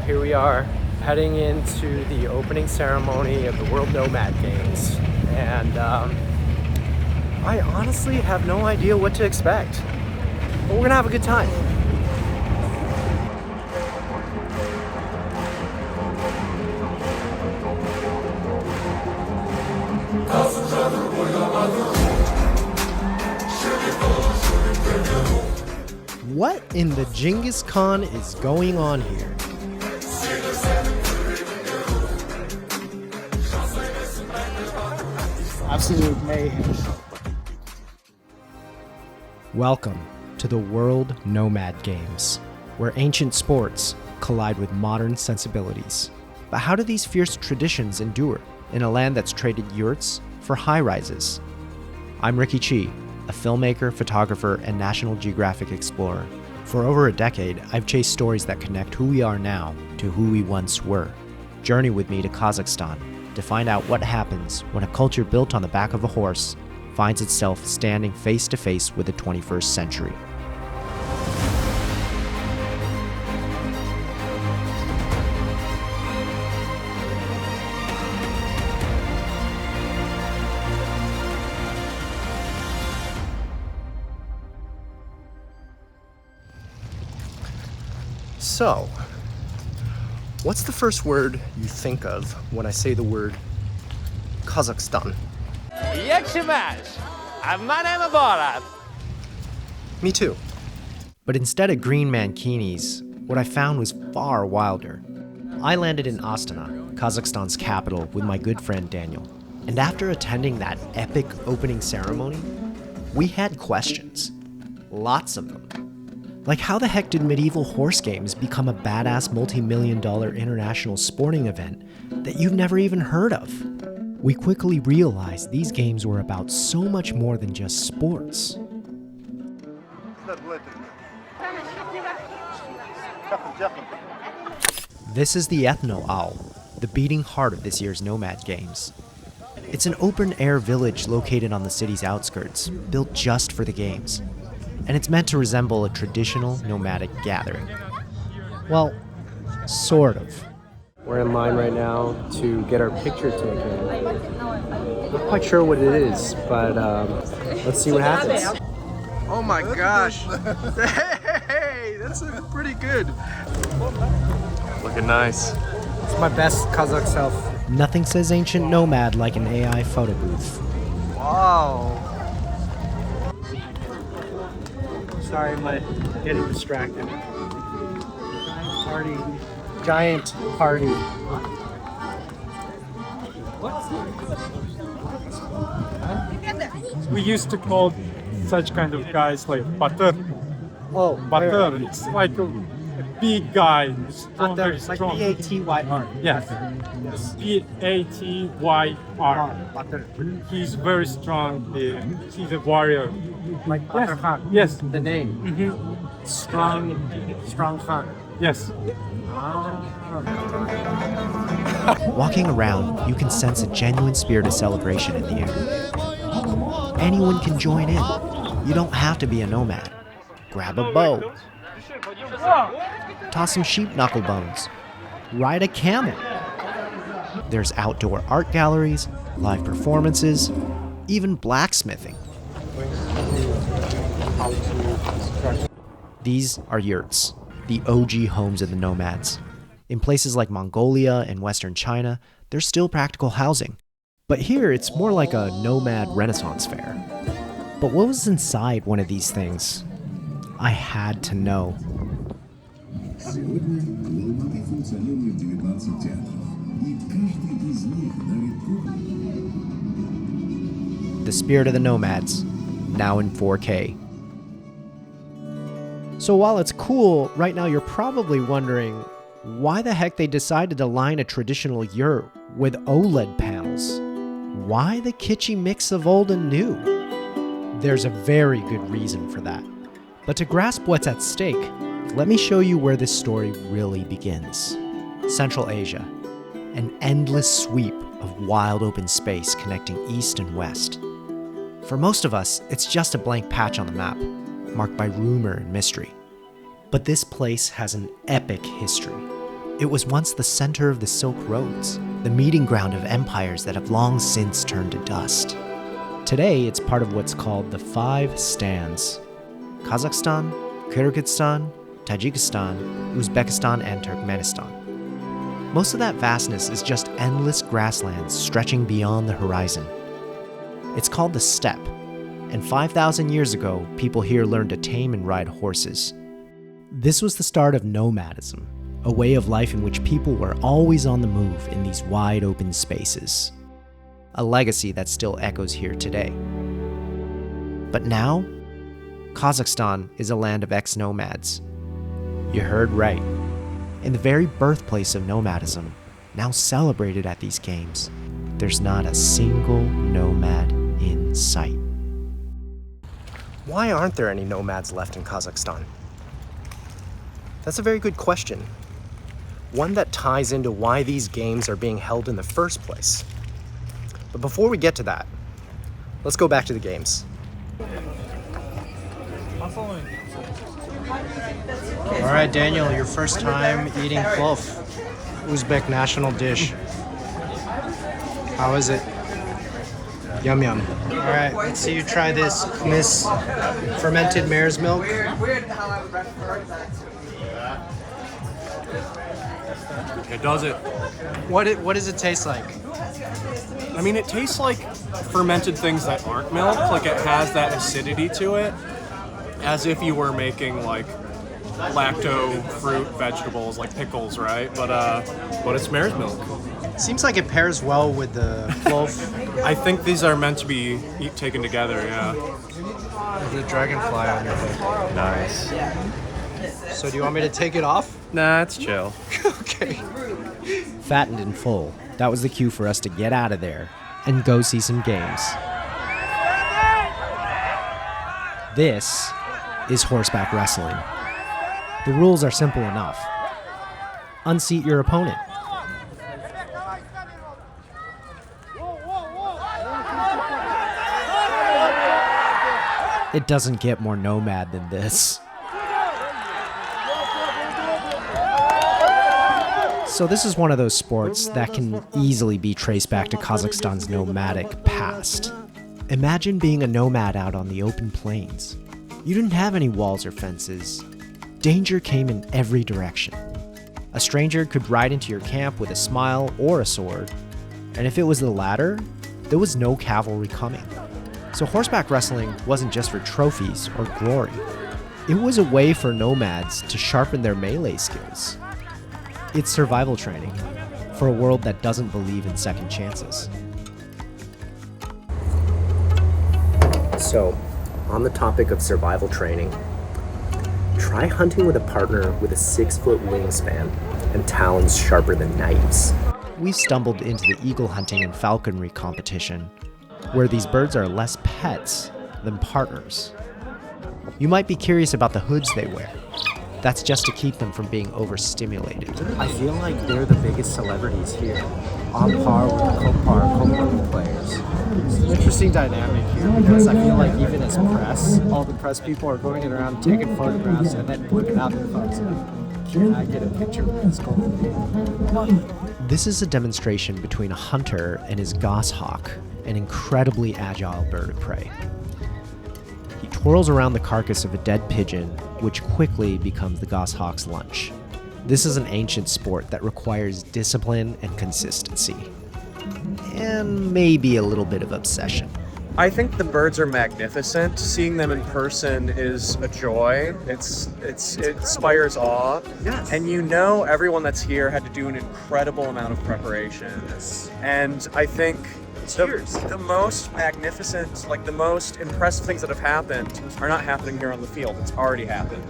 here we are heading into the opening ceremony of the World Nomad Games, and I honestly have no idea what to expect, but we're gonna have a good time. What in the Genghis Khan is going on here? Absolute mayhem. Welcome to the World Nomad Games, where ancient sports collide with modern sensibilities. But how do these fierce traditions endure in a land that's traded yurts for high-rises? I'm Ricky Chi, a filmmaker, photographer, and National Geographic Explorer. For over a decade, I've chased stories that connect who we are now to who we once were. Journey with me to Kazakhstan to find out what happens when a culture built on the back of a horse finds itself standing face to face with the 21st century. So, what's the first word you think of when I say the word Kazakhstan? Me too. But instead of green mankinis, what I found was far wilder. I landed in Astana, Kazakhstan's capital, with my good friend Daniel. And after attending that epic opening ceremony, we had questions. Lots of them. Like, how the heck did medieval horse games become a badass multi-million-dollar international sporting event that you've never even heard of? We quickly realized these games were about so much more than just sports. This is the Ethno Owl, the beating heart of this year's Nomad Games. It's an open-air village located on the city's outskirts, built just for the games. And it's meant to resemble a traditional nomadic gathering. Well, sort of. We're in line right now to get our picture taken. Not quite sure what it is, but let's see what happens. Oh my gosh! Hey, that's looking pretty good. Looking nice. It's my best Kazakh self. Nothing says ancient nomad like an AI photo booth. Wow. Sorry, I'm getting distracted. Giant party. We used to call such kind of guys like butter. Oh, butter. It's like a big guy, strong, very like strong. B-A-T-Y-R. Yes. B-A-T-Y-R. Butter. He's very strong. He's a warrior. Like Butter Khan. Yes. The name. Mm-hmm. Strong Khan. Yes. Walking around, you can sense a genuine spirit of celebration in the air. Anyone can join in. You don't have to be a nomad. Grab a bow. Toss some sheep knuckle bones. Ride a camel. There's outdoor art galleries, live performances, even blacksmithing. These are yurts, the OG homes of the nomads. In places like Mongolia and Western China, there's still practical housing. But here, it's more like a nomad renaissance fair. But what was inside one of these things? I had to know. The spirit of the nomads, now in 4K. So while it's cool, right now you're probably wondering why the heck they decided to line a traditional yurt with OLED panels. Why the kitschy mix of old and new? There's a very good reason for that. But to grasp what's at stake, let me show you where this story really begins. Central Asia, an endless sweep of wild open space connecting east and west. For most of us, it's just a blank patch on the map, marked by rumor and mystery. But this place has an epic history. It was once the center of the Silk Roads, the meeting ground of empires that have long since turned to dust. Today, it's part of what's called the Five Stands: Kazakhstan, Kyrgyzstan, Tajikistan, Uzbekistan, and Turkmenistan. Most of that vastness is just endless grasslands stretching beyond the horizon. It's called the steppe, and 5,000 years ago, people here learned to tame and ride horses. This was the start of nomadism, a way of life in which people were always on the move in these wide open spaces. A legacy that still echoes here today. But now, Kazakhstan is a land of ex-nomads. You heard right. In the very birthplace of nomadism, now celebrated at these games, there's not a single nomad in sight. Why aren't there any nomads left in Kazakhstan? That's a very good question. One that ties into why these games are being held in the first place. But before we get to that, let's go back to the games. All right, Daniel, your first time eating plov, Uzbek national dish. How is it? Yum yum. All right, let's see you try this Kamise fermented mare's milk. It does it. What does it taste like? I mean, it tastes like fermented things that aren't milk. Like, it has that acidity to it, as if you were making like lacto fruit vegetables, like pickles, right? But it's mare's milk. Seems like it pairs well with the plov. I think these are meant to be taken together. Yeah. The dragonfly on your head. Nice. So do you want me to take it off? Nah, it's chill. Okay. Fattened and full, that was the cue for us to get out of there and go see some games. This is Horseback Wrestling. The rules are simple enough. Unseat your opponent. It doesn't get more nomad than this. So this is one of those sports that can easily be traced back to Kazakhstan's nomadic past. Imagine being a nomad out on the open plains. You didn't have any walls or fences. Danger came in every direction. A stranger could ride into your camp with a smile or a sword, and if it was the latter, there was no cavalry coming. So horseback wrestling wasn't just for trophies or glory. It was a way for nomads to sharpen their melee skills. It's survival training for a world that doesn't believe in second chances. So, on the topic of survival training, try hunting with a partner with a 6-foot wingspan and talons sharper than knives. We stumbled into the eagle hunting and falconry competition, where these birds are less pets than partners. You might be curious about the hoods they wear. That's just to keep them from being overstimulated. I feel like they're the biggest celebrities here, on par with the co-pro players. It's an interesting dynamic here because I feel like even as press, all the press people are going around taking photographs and then whipping out their phones. Can I get a picture with this gold? This is a demonstration between a hunter and his goshawk, an incredibly agile bird of prey. He twirls around the carcass of a dead pigeon, which quickly becomes the goshawk's lunch. This is an ancient sport that requires discipline and consistency, and maybe a little bit of obsession. I think the birds are magnificent. Seeing them in person is a joy. It inspires awe. Yes. And you know everyone that's here had to do an incredible amount of preparation. Yes. And I think the most magnificent, like the most impressive things that have happened are not happening here on the field. It's already happened.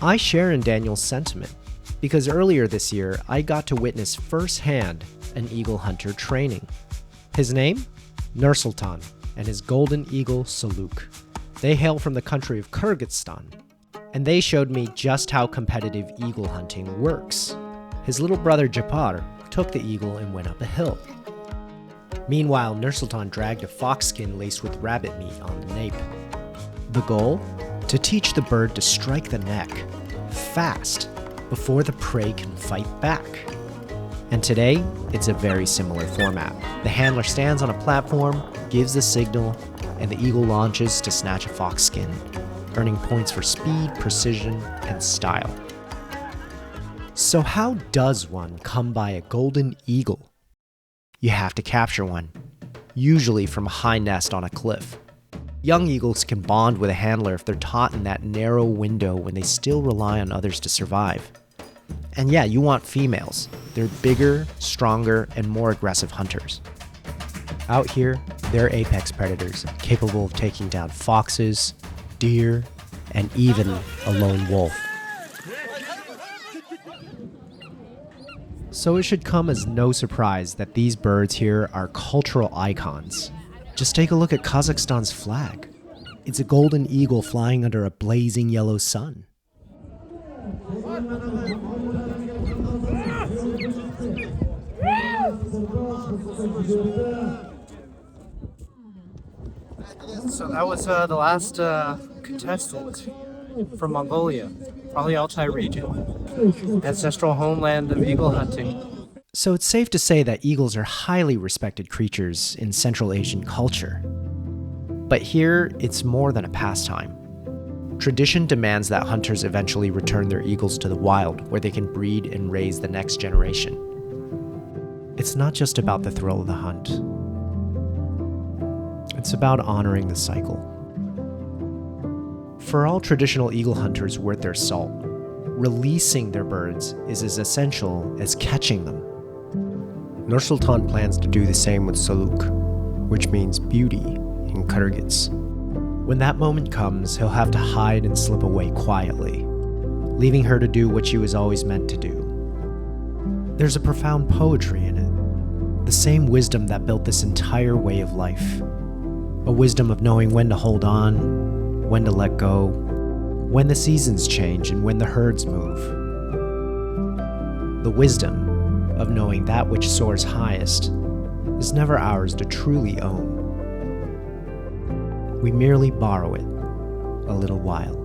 I share in Daniel's sentiment, because earlier this year, I got to witness firsthand an eagle hunter training. His name? Nursultan, and his golden eagle, Saluk. They hail from the country of Kyrgyzstan, and they showed me just how competitive eagle hunting works. His little brother Japar took the eagle and went up a hill. Meanwhile, Nursultan dragged a fox skin laced with rabbit meat on the nape. The goal? To teach the bird to strike the neck, fast, before the prey can fight back. And today, it's a very similar format. The handler stands on a platform, gives the signal, and the eagle launches to snatch a fox skin, earning points for speed, precision, and style. So how does one come by a golden eagle? You have to capture one, usually from a high nest on a cliff. Young eagles can bond with a handler if they're taught in that narrow window when they still rely on others to survive. And yeah, you want females. They're bigger, stronger, and more aggressive hunters. Out here, they're apex predators, capable of taking down foxes, deer, and even a lone wolf. So it should come as no surprise that these birds here are cultural icons. Just take a look at Kazakhstan's flag. It's a golden eagle flying under a blazing yellow sun. So that was the last contestant from Mongolia, probably Altai region, ancestral homeland of eagle hunting. So it's safe to say that eagles are highly respected creatures in Central Asian culture. But here, it's more than a pastime. Tradition demands that hunters eventually return their eagles to the wild, where they can breed and raise the next generation. It's not just about the thrill of the hunt. It's about honoring the cycle. For all traditional eagle hunters worth their salt, releasing their birds is as essential as catching them. Nursultan plans to do the same with Saluk, which means beauty in Kyrgyz. When that moment comes, he'll have to hide and slip away quietly, leaving her to do what she was always meant to do. There's a profound poetry in it, the same wisdom that built this entire way of life. A wisdom of knowing when to hold on, when to let go, when the seasons change and when the herds move. The wisdom of knowing that which soars highest is never ours to truly own. We merely borrow it a little while.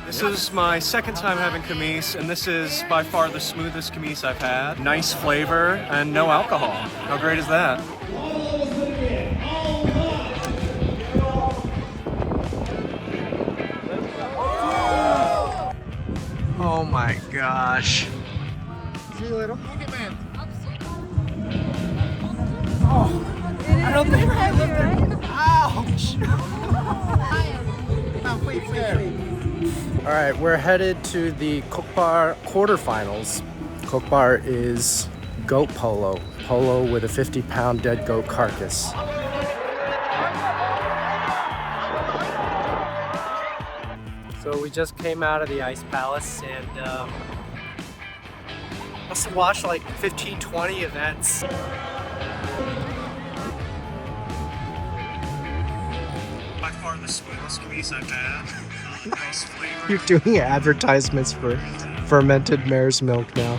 This is my second time having Kamise, and this is by far the smoothest Kamise I've had. Nice flavor and no alcohol. How great is that? Oh my gosh. See you later. I don't think I have Ouch! All right, we're headed to the Kokbar quarterfinals. Kokbar is goat polo, polo with a 50-pound dead goat carcass. So we just came out of the Ice Palace and must have watched like 15, 20 events. By far the smoothest Kamise I've had. Nice flavor. You're doing advertisements for fermented mare's milk now.